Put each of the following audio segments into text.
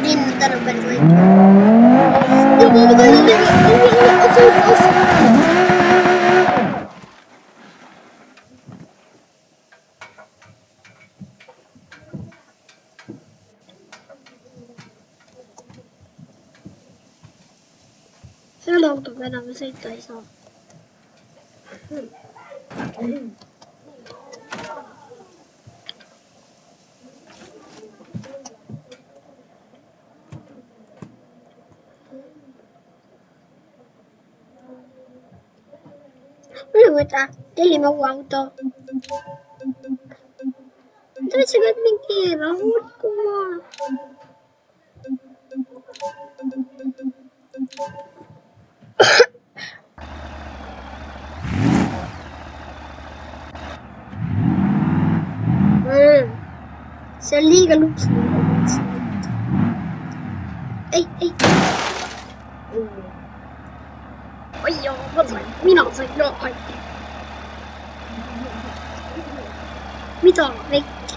Linnud täna päris väike. Ja ma tahan liiga. Selle autoga enam sõita ei saa. Minu mõte, tellime uue auto. Ta võtsi ka mingi rahulikuma. See on liiga luksus. Ei. Oi joo, minä sain kaikki. Mitä rikki?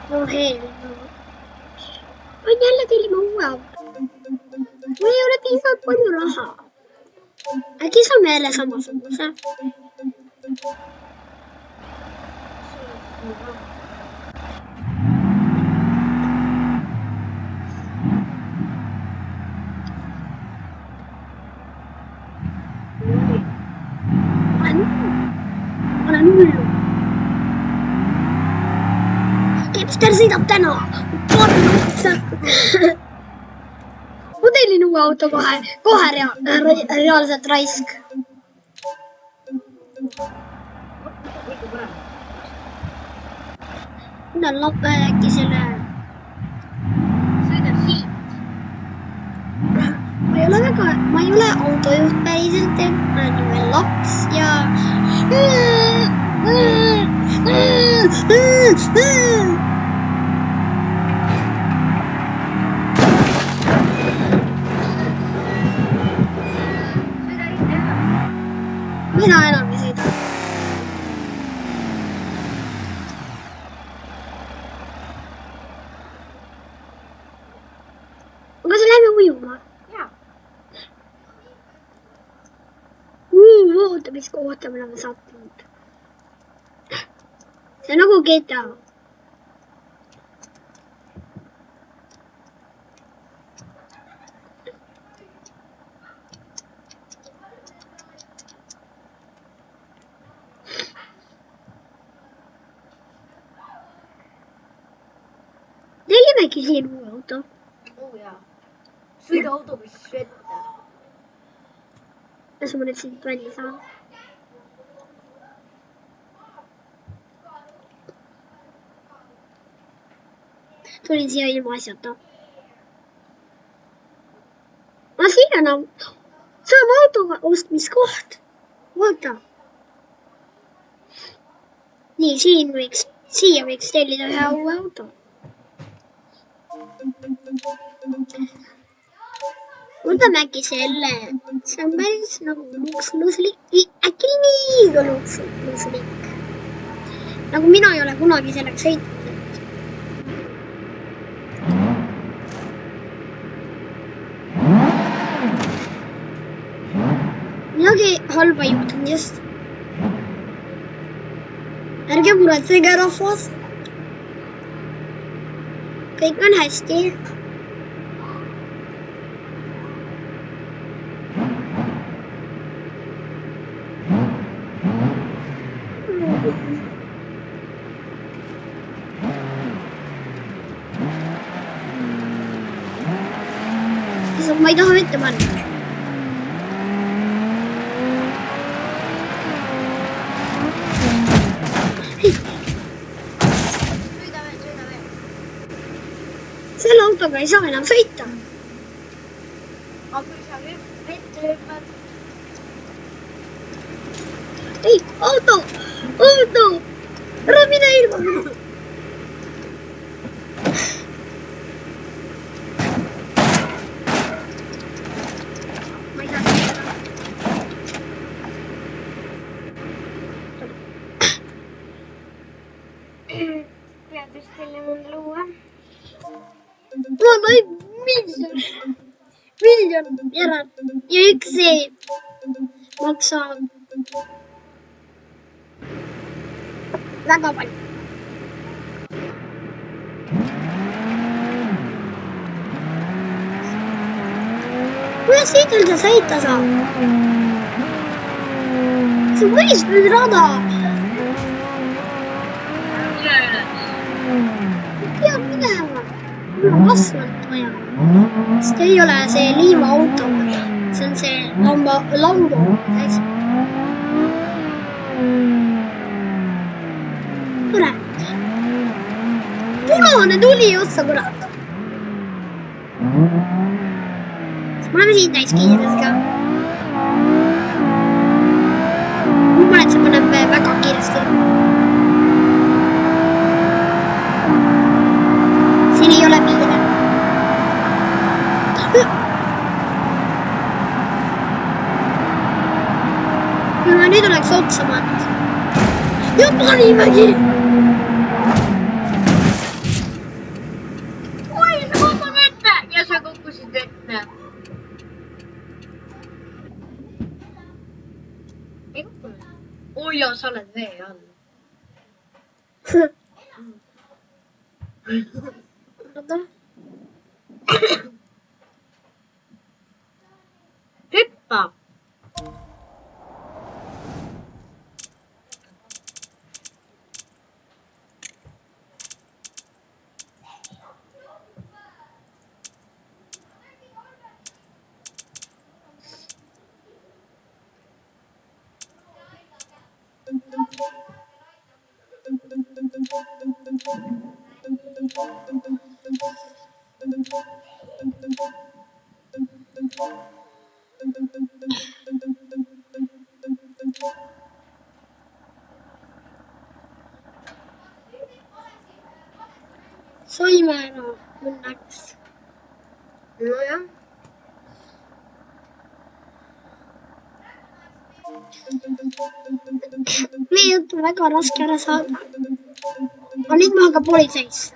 No hei. Ai jälle telimme uue auton. Mulla ei ole piisavalt paljon rahaa. Äkki se on meille samansuuntaisen. Olen hullu. Kipster sõidab täna. Ma tellin uue auto kohe reaalselt raisk. Minä olen äkki selle. Sõida siit. Ma ei ole autojuht päriselt, ma olen veel laps ja mina enam ei sõida. Kas läheme ujuma? Jaa. Oota, mis kohta me oleme sattunud. See on nagu GTA. Tellimegi siin uue auto. Jaa. Sõida autoga siis vette. Kas ma nüüd siit välja saan? Tulin siia ilma asjata. Ma siin enam. Saame autoga ostmiskoht. Vaata. Nii, siia võiks tellida ühe uue auto. Võtame äkki selle. See on päris nagu luksuslik. Äkki liiga luksuslik. Nagu mina ei ole kunagi selleks sõitnud. Midagi halba juhtunud just. Ärge muretsege rahvas. Kõik on hästi. Ma ei taha vette panna. Selle autoga ei saa enam sõita. Aga kui sa vette hüppad. Ei, auto! Ära mine ilma! järel ja üks see maksab väga palju. kuidas siit üldse sõita saab? see võistlusrada. peab minema. mul on asfalt vaja. sest ei ole see liivaauto. see on see Lambo. kurat. punane tuli otsa, kurat. me oleme siin täis kiires ka. ma arvan, et see paneb väga kiiresti. siin ei ole piire. kui ma nüüd oleks otsa pannud. ja panimegi. oi, sa kukkud vette ja sa kukkusid vette. ei kukkunud. oi ja sa oled vee all. hüppa. saime ära õnneks. nojah. meie juttu on väga raske ära saada. aga nüüd ma hakkan politseisse.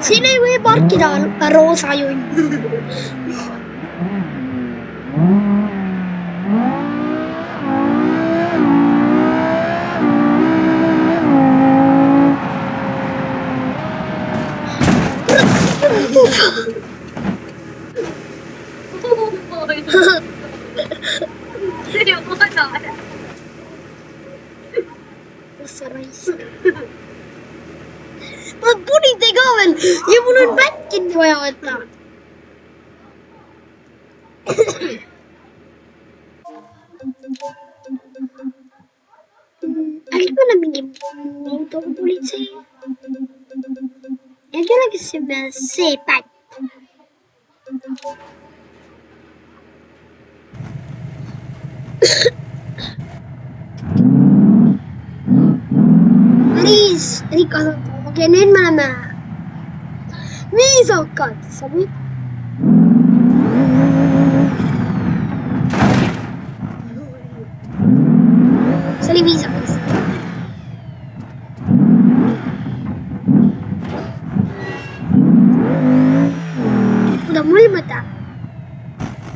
siin ei või parkida roosa junn. see on vana. kus sa raisk? ma olen politsei ka veel ja mul on pätt vaja võtta. äkki me oleme mingi autoga politsei? äkki oleksime see pätt? Liis, rikas auto. okei, nüüd me oleme viisakad. sobib? see oli viisakas. kuida mul mõte.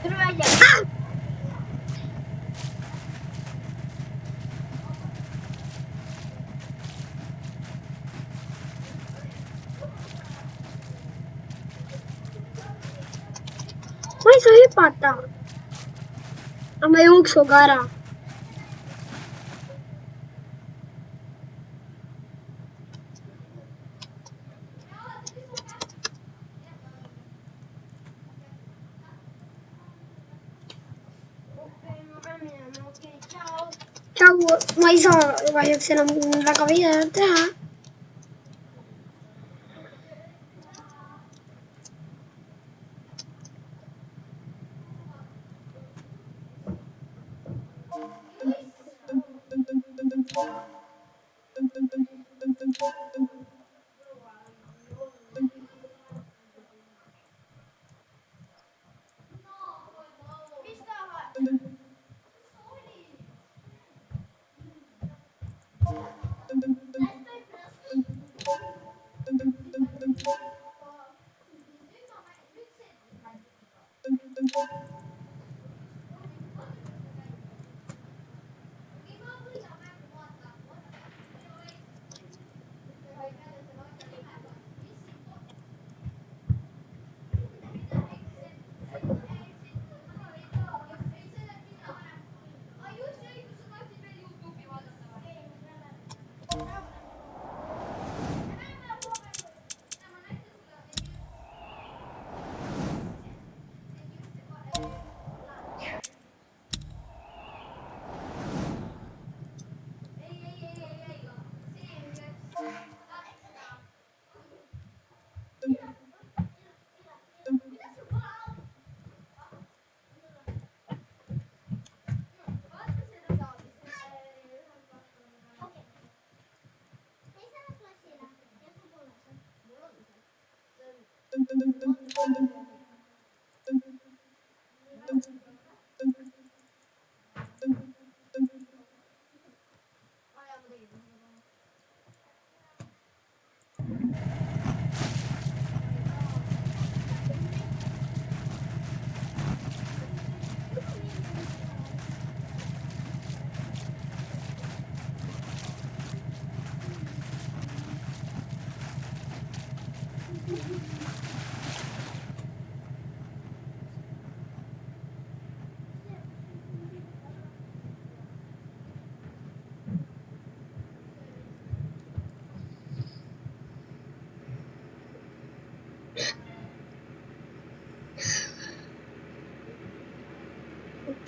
tule välja. ma ei saa hüpata. aga ma jooksu ka ära. tšau, ma ei saa kahjuks enam väga videot teha.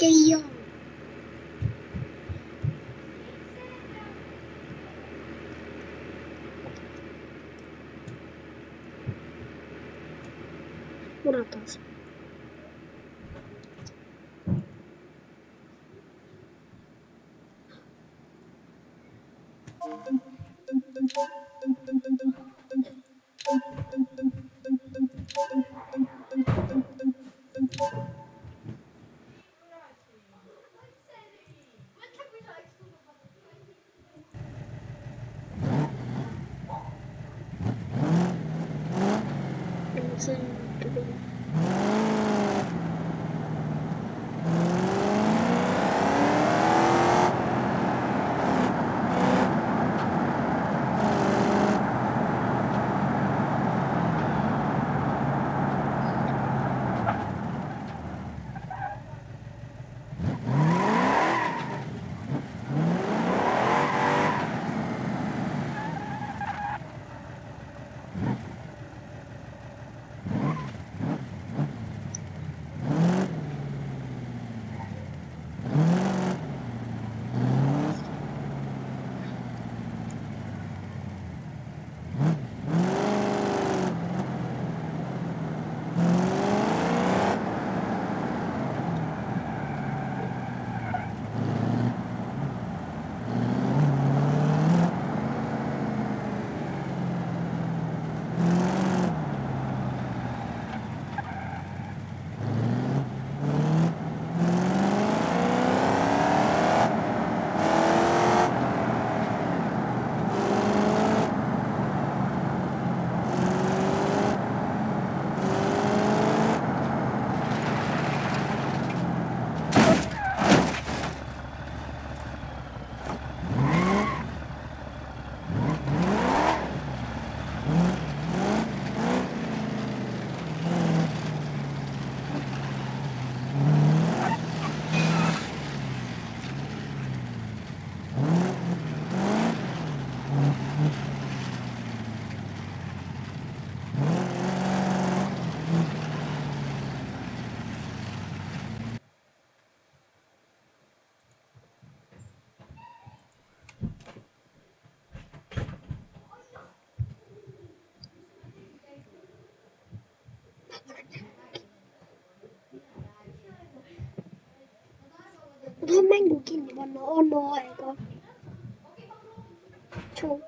Kaya. Burası. Burası gibi. Hôm anh của kinh thì bọn nó on rồi cơ. Trông.